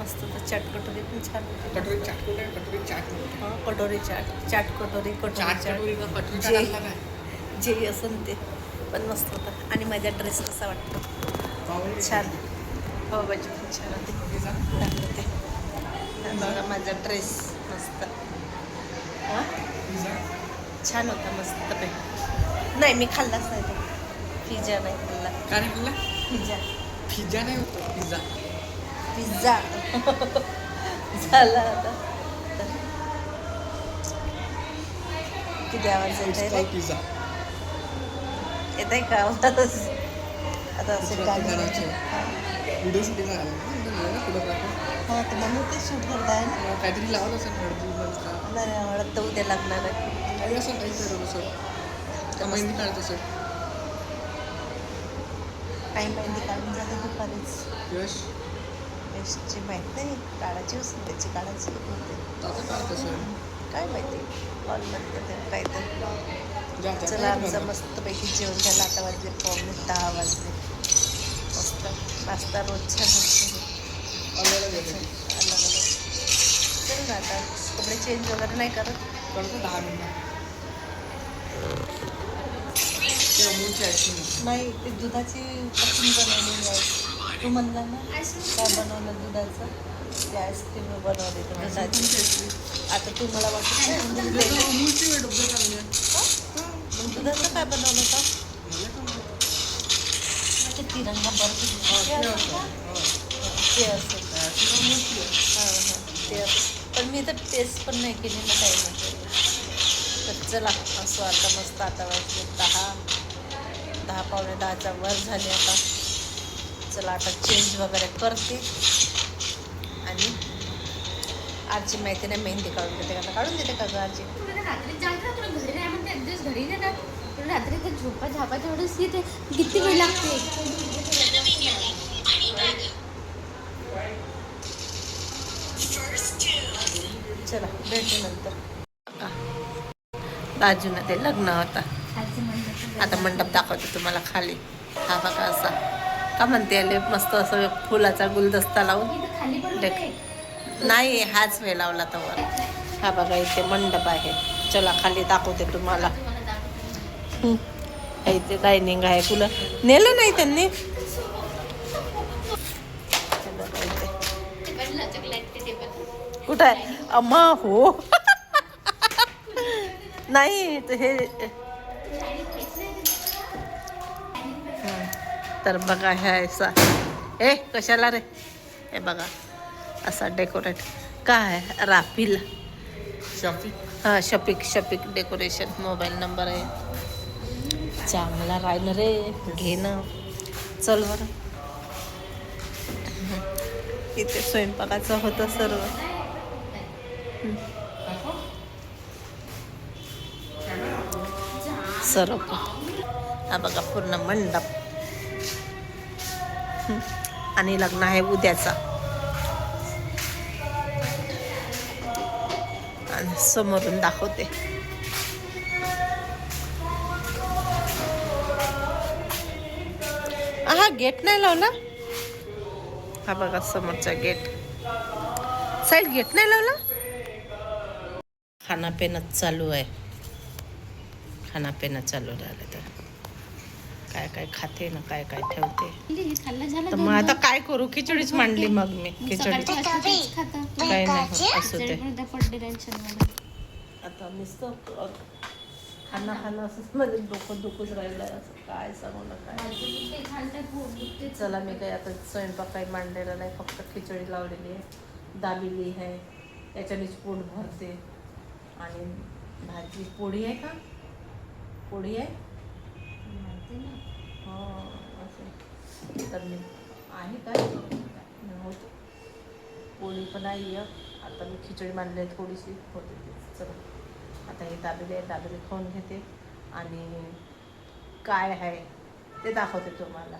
मस्त तर चाट कटोरी पण छान होती. कटोरी चाट कुठे आहे? कटोरी चाट हां कटोरी चाट चाट कटोरी कटोरी कटोरीला कटोरी चाट चाट आणला काय? जे असेल ते पण मस्त होता. आणि माझा ड्रेस कसा वाटतो? पावभाजी छान. पावभाजी पण छान होते. बघा माझा ड्रेस मस्त. हां पिझ्झा छान होता मस्त पैकी. नाही मी खाल्लाच नाही तो पिझ्झा नाही खाल्ला. काय नाही खाल्ला? पिझ्झा पिझ्झा नाही होतो पिझ्झा. पिझ्झा झाला आता तर किती आवाज येत It's आहे called पिझ्झा. येत आहे का आवाज? आता असे गाणे व्हिडिओ शूटिंग आला पुढं हां तर म्हणून ते शूट करताय ना. काहीतरी लावलं असेल हळदी नाही आवडत तर उद्या लागणार आहे. काही असं काही करत सर का मेहंदी काढत सर काही मेहंदी काढून जाते दुपारीच. यश यशची माहीत नाही काढायची असेल त्याची काढायची होते आता काढतं सर काय माहिती हॉलमध्ये ते काय तर. चला आमचं मस्तपैकी जेवण झालं. आता वाजले 9:45 वाजले. मस्त नाश्ता रोज छान होतो. अलग अलग अलग चल ना आता कपडे चेंज वगैरे नाही करत. करतो 10 मिनिटं ते अमूलची आईस्क्रीम नाही ते दुधाची पासून बनवलेली आहे. तू म्हणला ना काय बनवलं दुधाचं ते आईस्क्रीम बनवली तर दुधाची. आता तू मला वाटत अमूलची डब्बे चांगली मग दुधाचं काय बनवलं का? ते तिरंगा बर्फ ते असेल. हां ते असेल पण मी तर टेस्ट पण नाही केली ना काही नाही. तर चला असं आता मस्त आता वाजले 10 पावणे 10च्या वर झाले आता. चला आता चेंज वगैरे करते आणि आजची माहिती नाही मेहंदी काढून देते का काढून देते का ग आजी? रात्री जायचं तुला घरी नाही म्हणते एक दिवस घरी नाही तुला रात्री ते झोपा झापाच्या एवढंच येते किती वेळ लागते. चला भेटू नंतर. बाजूला लग्न होता. आता मंडप दाखवते तुम्हाला खाली. हा बघा असा का म्हणते आले मस्त असं फुलाचा गुलदस्ता लावून नाही हाच वेळ लावला तर. हा बघा इथे मंडप आहे. चला खाली दाखवते तुम्हाला. इथे डायनिंग आहे. तुला नेलं नाही त्यांनी. कुठं आहे अम्मा हो नाही हे तर बघा हे असा ए कशाला रे हे बघा असा डेकोरेट काय आहे राफील हां शफिक डेकोरेशन. मोबाईल नंबर आहे. चांगला राहिलं रे घेणं. चल बरं इथे स्वयंपाकाचं होतं सर्व. सर्व हा बघा पूर्ण मंडप. आणि लग्न आहे उद्याचा. आणि समोरून दाखवते. हा गेट नाही लावला. हा बघा समोरचा गेट साईड गेट नाही लावला. खानापिणं चालू आहे. खानापिणं चालू राहिलं तर काय काय खाते ना काय काय ठेवते. तर मग आता काय करू खिचडीच मांडली मग मी खिचडी काय नाही असू दे. आता नुसतं खाणं असं म्हणजे डोकं दुखूच राहिलं असं काय सांगू ना काय. चला मी काही आता स्वयंपाक काही मांडलेला नाही फक्त खिचडी लावलेली आहे दाबेली आहे त्याच्यानेच पोट भरते. आणि भाजी पोळी आहे का पोळी आहे हो असं तर मी आहे काय होते पोळी पण आहे. आता मी खिचडी मांडली आहे थोडीशी होते ते. चला आता हे दाबेली खाऊन घेते आणि काय आहे ते दाखवते तुम्हाला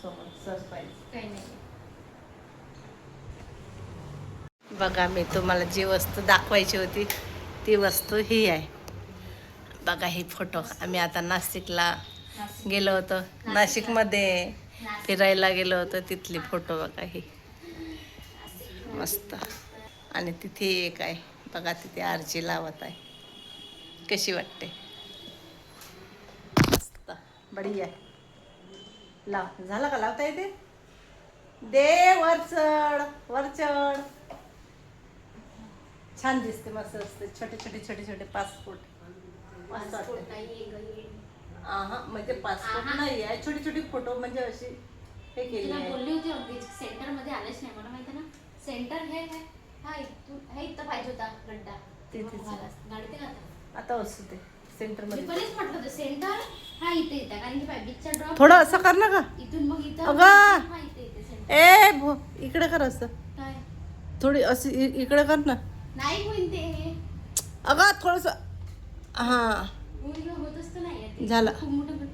समोर सरप्राईज. काही नाही बघा मी तुम्हाला जी वस्तू दाखवायची होती ती वस्तू ही आहे. बघा ही फोटो आम्ही आता नाशिकला गेलो होतो. नाशिकमध्ये फिरायला गेलो होतो तिथली फोटो बघा ही. मस्त. आणि तिथे एक आहे बघा, तिथे आरची लावत आहे. कशी वाटते? मस्त बढिया. लाव. झाला का लावता येते? दे वर चढ, वर चढ. छान दिसते, मस्त असते. छोटे छोटे छोटे छोटे पासपोर्ट मस्त वाटते. म्हणजे पासपोर्ट नाही आहे, छोटी छोटी फोटो म्हणजे अशी हे केली तुला आहे. बोलली होती अगदी सेंटर मध्ये आलेच नाही, मला माहिती ना. सेंटर हे हा इथून हे इथं पाहिजे होता गड्डा. तिथेच. गाडी ते घालतात. आता असू दे सेंटर मी मध्ये. पणच म्हटलं होतं सेंटर हा इथे येतं, कारण की बीचचा ड्रॉप थोडं असं कर ना का. इथून मग इथं अगं! हा इथे येते सेंटर. इकडे कर असं. काय थोडी अशी इकडे कर ना. नाही होईन ते. अगं थोडस. हा होईल होतच तर नाही झालं. खूप मोठं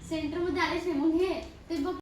सेंटर मध्ये आलेच नाही मग हे ते बघ.